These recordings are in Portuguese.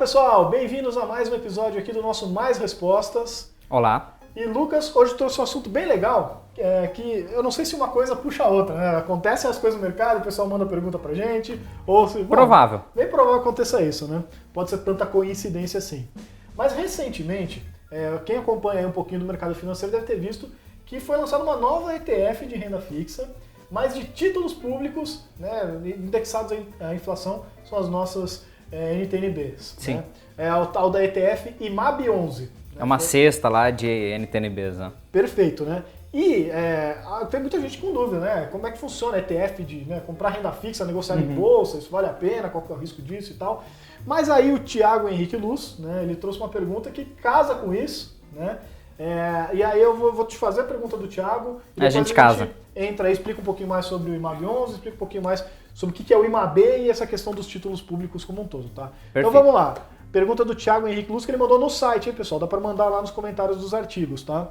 pessoal, bem-vindos a mais um episódio aqui do nosso Mais Respostas. Olá. E Lucas, hoje trouxe um assunto bem legal, que eu não sei se uma coisa puxa a outra, né? Acontecem as coisas no mercado, o pessoal manda pergunta pra gente, ou se... Provável. Bem provável que aconteça isso, né? Pode ser tanta coincidência assim. Mas recentemente, quem acompanha aí um pouquinho do mercado financeiro deve ter visto que foi lançada uma nova ETF de renda fixa, mas de títulos públicos, né, indexados à inflação, são as nossas NTNBs. Sim. Né? É o tal da ETF IMAB11. Né? É uma cesta lá de NTNBs, né? Perfeito, né? E tem muita gente com dúvida, né? Como é que funciona ETF de comprar renda fixa, negociar em bolsa, isso vale a pena, qual que é o risco disso e tal. Mas aí o Thiago Henrique Luz, né, ele trouxe uma pergunta que casa com isso, né? E aí eu vou te fazer a pergunta do Thiago. E a gente casa. Entra aí, explica um pouquinho mais sobre o IMAB11, explica um pouquinho mais sobre o que é o IMAB e essa questão dos títulos públicos como um todo, tá? Perfeito. Então vamos lá. Pergunta do Thiago Henrique Luz, que ele mandou no site, hein, pessoal? Dá para mandar lá nos comentários dos artigos, tá?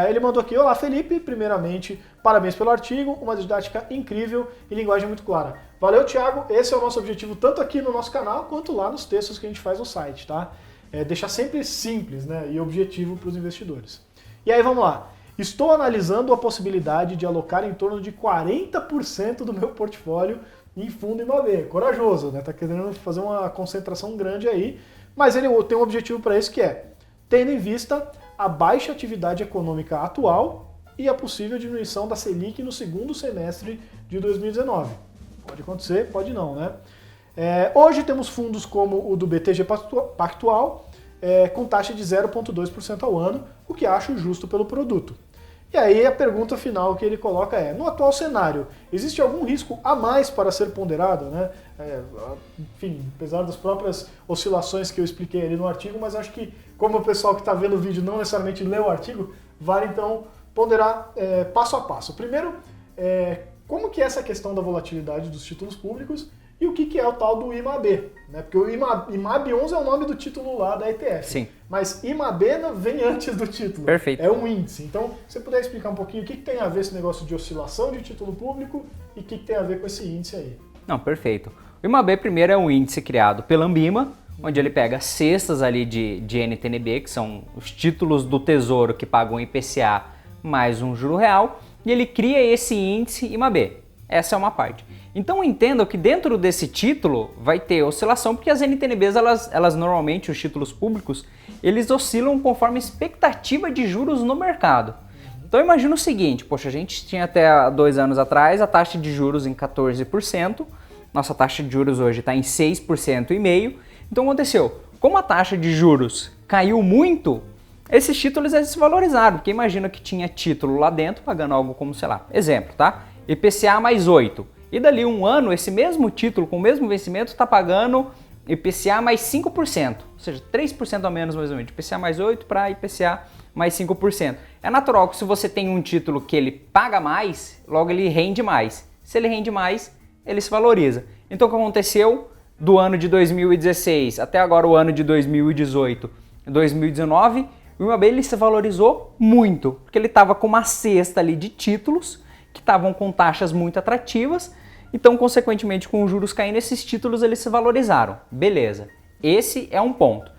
Ele mandou aqui: olá, Felipe. Primeiramente, parabéns pelo artigo, uma didática incrível e linguagem muito clara. Valeu, Thiago. Esse é o nosso objetivo, tanto aqui no nosso canal, quanto lá nos textos que a gente faz no site, tá? Deixar sempre simples, né, e objetivo para os investidores. E aí, vamos lá. Estou analisando a possibilidade de alocar em torno de 40% do meu portfólio em fundo IMAB. Corajoso, né? Tá querendo fazer uma concentração grande aí, mas ele tem um objetivo para isso, que é tendo em vista a baixa atividade econômica atual e a possível diminuição da Selic no segundo semestre de 2019. Pode acontecer, pode não, né? Hoje temos fundos como o do BTG Pactual, com taxa de 0,2% ao ano, o que acho justo pelo produto. E aí a pergunta final que ele coloca é: no atual cenário, existe algum risco a mais para ser ponderado, né? Enfim, apesar das próprias oscilações que eu expliquei ali no artigo, mas acho que como o pessoal que está vendo o vídeo não necessariamente leu o artigo, vale então ponderar passo a passo. Primeiro, como que é essa questão da volatilidade dos títulos públicos e o que é o tal do IMAB, né? Porque o IMAB11 é o nome do título lá da ETF. Sim. Mas IMAB vem antes do título. Perfeito. É um índice. Então, se você puder explicar um pouquinho o que tem a ver esse negócio de oscilação de título público e o que tem a ver com esse índice aí. Não, perfeito. O IMAB primeiro é um índice criado pela Ambima, onde ele pega cestas ali de NTNB, que são os títulos do Tesouro que pagam IPCA mais um juro real, e ele cria esse índice IMAB. Essa é uma parte. Então entendam que dentro desse título vai ter oscilação, porque as NTNBs, elas normalmente, os títulos públicos, eles oscilam conforme a expectativa de juros no mercado. Então imagina o seguinte: poxa, a gente tinha até 2 anos atrás a taxa de juros em 14%, nossa taxa de juros hoje está em 6,5%. Então aconteceu, como a taxa de juros caiu muito, esses títulos eles se valorizaram, porque imagina que tinha título lá dentro pagando algo como, sei lá, exemplo, tá? IPCA mais 8. E dali um ano, esse mesmo título com o mesmo vencimento está pagando IPCA mais 5%, ou seja, 3% a menos mais ou menos, IPCA mais 8 para IPCA mais 5%. É natural que se você tem um título que ele paga mais, logo ele rende mais. Se ele rende mais, ele se valoriza. Então o que aconteceu do ano de 2016 até agora o ano de 2018 e 2019, o IMAB ele se valorizou muito, porque ele estava com uma cesta ali de títulos que estavam com taxas muito atrativas, então, consequentemente, com os juros caindo, esses títulos eles se valorizaram. Beleza, esse é um ponto.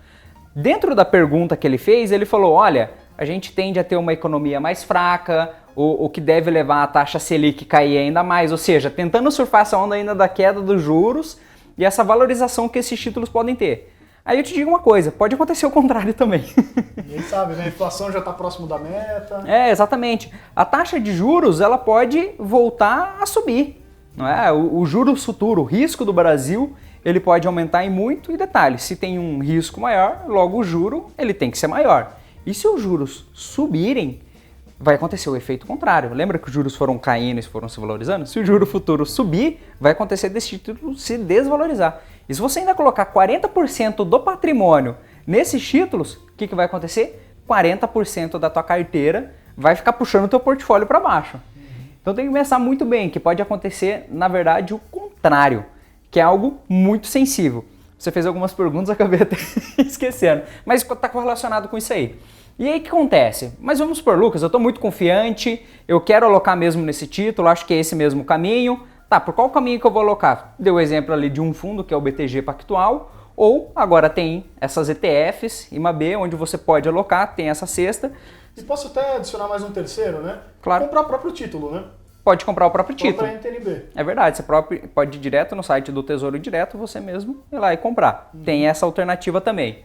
Dentro da pergunta que ele fez, ele falou: olha, a gente tende a ter uma economia mais fraca, o que deve levar a taxa Selic cair ainda mais, ou seja, tentando surfar essa onda ainda da queda dos juros e essa valorização que esses títulos podem ter. Aí eu te digo uma coisa, pode acontecer o contrário também. Ninguém sabe, né? A inflação já está próximo da meta. Exatamente. A taxa de juros ela pode voltar a subir. Não é? O juros futuro, o risco do Brasil, ele pode aumentar em muito. E detalhe, se tem um risco maior, logo o juro ele tem que ser maior. E se os juros subirem, vai acontecer o efeito contrário. Lembra que os juros foram caindo e foram se valorizando? Se o juro futuro subir, vai acontecer desse título se desvalorizar. E se você ainda colocar 40% do patrimônio nesses títulos, o que vai acontecer? 40% da tua carteira vai ficar puxando o teu portfólio para baixo. Então tem que pensar muito bem que pode acontecer, na verdade, o contrário, que é algo muito sensível. Você fez algumas perguntas, acabei até esquecendo, mas está correlacionado com isso aí. E aí o que acontece? Mas vamos supor, Lucas, eu estou muito confiante, eu quero alocar mesmo nesse título, acho que é esse mesmo caminho. Tá, por qual caminho que eu vou alocar? Deu o exemplo ali de um fundo, que é o BTG Pactual, Ou agora tem essas ETFs, IMAB, onde você pode alocar, tem essa cesta. E posso até adicionar mais um terceiro, né? Claro. Comprar o próprio título, né? Pode comprar o próprio título. Comprar NTNB. É verdade, você pode ir direto no site do Tesouro Direto, você mesmo ir lá e comprar. Tem essa alternativa também.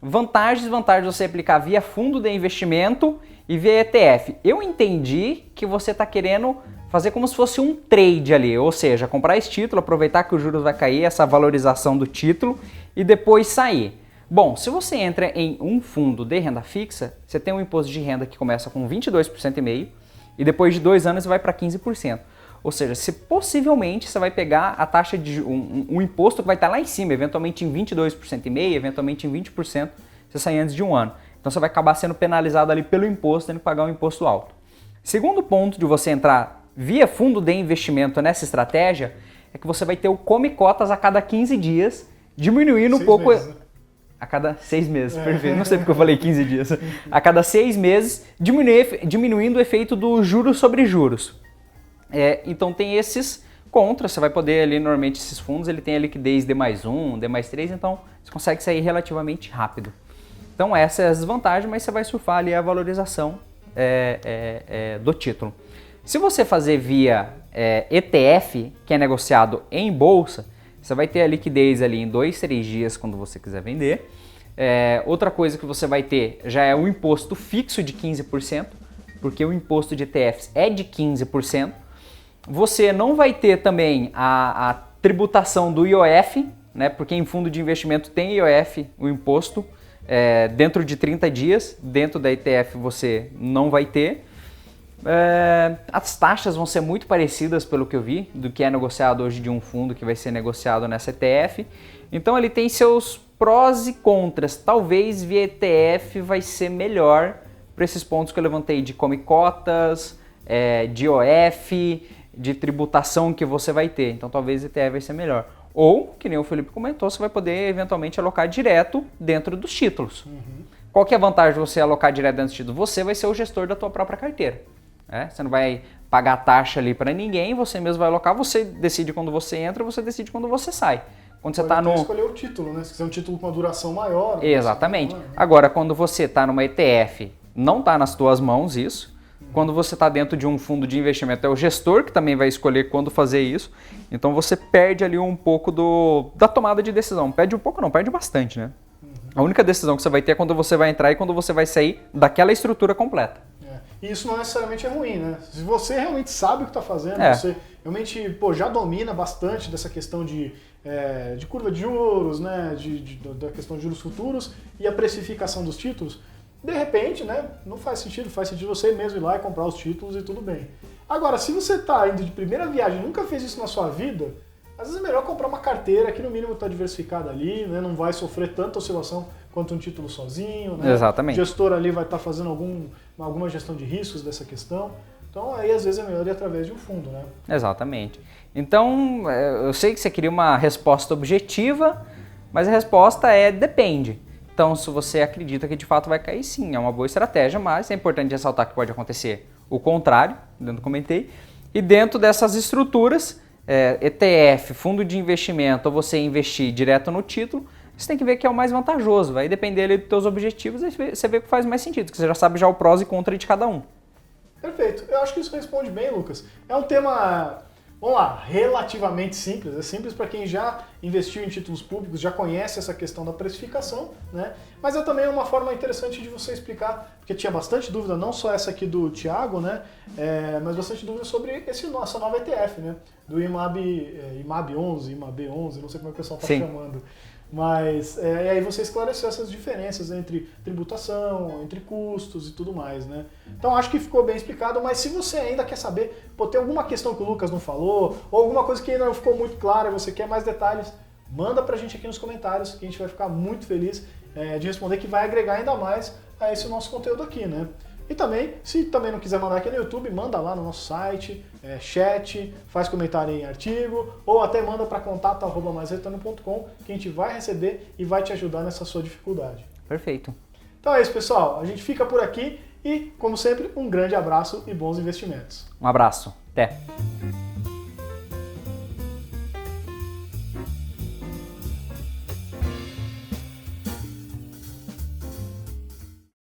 Vantagens de você aplicar via fundo de investimento e via ETF. Eu entendi que você está querendo fazer como se fosse um trade ali, ou seja, comprar esse título, aproveitar que os juros vai cair, essa valorização do título e depois sair. Bom, se você entra em um fundo de renda fixa, você tem um imposto de renda que começa com 22,5% e depois de 2 anos vai para 15%. Ou seja, se possivelmente você vai pegar a taxa de um imposto que vai estar lá em cima, eventualmente em 22,5%, eventualmente em 20%, se sair antes de 1 ano. Então você vai acabar sendo penalizado ali pelo imposto, tendo que pagar um imposto alto. Segundo ponto de você entrar via fundo de investimento nessa estratégia é que você vai ter o come cotas a cada 15 dias, diminuindo um pouco... Meses, né? A cada 6 meses, perfeito. Não sei porque eu falei 15 dias. A cada 6 meses, diminuindo o efeito do juros sobre juros. Então tem esses contras, você vai poder ali, normalmente esses fundos, ele tem a liquidez D+1, D+3, então você consegue sair relativamente rápido. Então essas são as desvantagens, mas você vai surfar ali a valorização do título. Se você fazer via ETF, que é negociado em bolsa, você vai ter a liquidez ali em 2, 3 dias quando você quiser vender. Outra coisa que você vai ter já é o imposto fixo de 15%, porque o imposto de ETFs é de 15%. Você não vai ter também a tributação do IOF, né, porque em fundo de investimento tem IOF, o imposto, dentro de 30 dias. Dentro da ETF você não vai ter. As taxas vão ser muito parecidas, pelo que eu vi, do que é negociado hoje de um fundo que vai ser negociado nessa ETF. Então ele tem seus prós e contras. Talvez via ETF vai ser melhor para esses pontos que eu levantei de come cotas, de IOF, de tributação que você vai ter. Então talvez ETF vai ser melhor. Ou, que nem o Felipe comentou, você vai poder eventualmente alocar direto dentro dos títulos. Qual que é a vantagem de você alocar direto dentro dos títulos? Você vai ser o gestor da tua própria carteira. Você não vai pagar taxa ali para ninguém, você mesmo vai alocar, você decide quando você entra, você decide quando você sai. Quando você está no... escolher o título, né? Se quiser um título com uma duração maior... Exatamente. Agora, quando você está numa ETF, não está nas tuas mãos isso. Quando você está dentro de um fundo de investimento, é o gestor que também vai escolher quando fazer isso. Então você perde ali um pouco da tomada de decisão. Perde um pouco não, perde bastante, né? A única decisão que você vai ter é quando você vai entrar e quando você vai sair daquela estrutura completa. E isso não necessariamente é ruim, né? Se você realmente sabe o que está fazendo, você realmente já domina bastante dessa questão de curva de juros, né? Da questão de juros futuros e a precificação dos títulos, de repente, né? Não faz sentido você mesmo ir lá e comprar os títulos e tudo bem. Agora, se você está indo de primeira viagem e nunca fez isso na sua vida, às vezes é melhor comprar uma carteira que no mínimo está diversificada ali, né? Não vai sofrer tanta oscilação quanto um título sozinho, né? Exatamente. O gestor ali vai estar fazendo alguma gestão de riscos dessa questão. Então aí às vezes é melhor ir através de um fundo, né? Exatamente. Então eu sei que você queria uma resposta objetiva, mas a resposta depende. Então se você acredita que de fato vai cair, sim, é uma boa estratégia, mas é importante ressaltar que pode acontecer o contrário, dentro do comentei. E dentro dessas estruturas, ETF, fundo de investimento, ou você investir direto no título, você tem que ver que é o mais vantajoso, vai depender ali dos teus objetivos e você vê o que faz mais sentido, que você já sabe já o prós e contras de cada um. Perfeito, eu acho que isso responde bem, Lucas. É um tema, vamos lá, relativamente simples, é simples para quem já investiu em títulos públicos, já conhece essa questão da precificação, né? Mas é também uma forma interessante de você explicar, porque tinha bastante dúvida, não só essa aqui do Thiago, né? Mas bastante dúvida sobre essa nova ETF, né? Do IMAB 11, IMAB 11, não sei como é que o pessoal está chamando. Mas e aí você esclareceu essas diferenças entre tributação, entre custos e tudo mais, né? Então acho que ficou bem explicado, mas se você ainda quer saber, tem alguma questão que o Lucas não falou, ou alguma coisa que ainda não ficou muito clara e você quer mais detalhes, manda pra gente aqui nos comentários, que a gente vai ficar muito feliz de responder, que vai agregar ainda mais a esse nosso conteúdo aqui, né? E também, se também não quiser mandar aqui no YouTube, manda lá no nosso site, chat, faz comentário em artigo, ou até manda para contato@maisretorno.com, que a gente vai receber e vai te ajudar nessa sua dificuldade. Perfeito. Então é isso, pessoal. A gente fica por aqui e, como sempre, um grande abraço e bons investimentos. Um abraço. Até.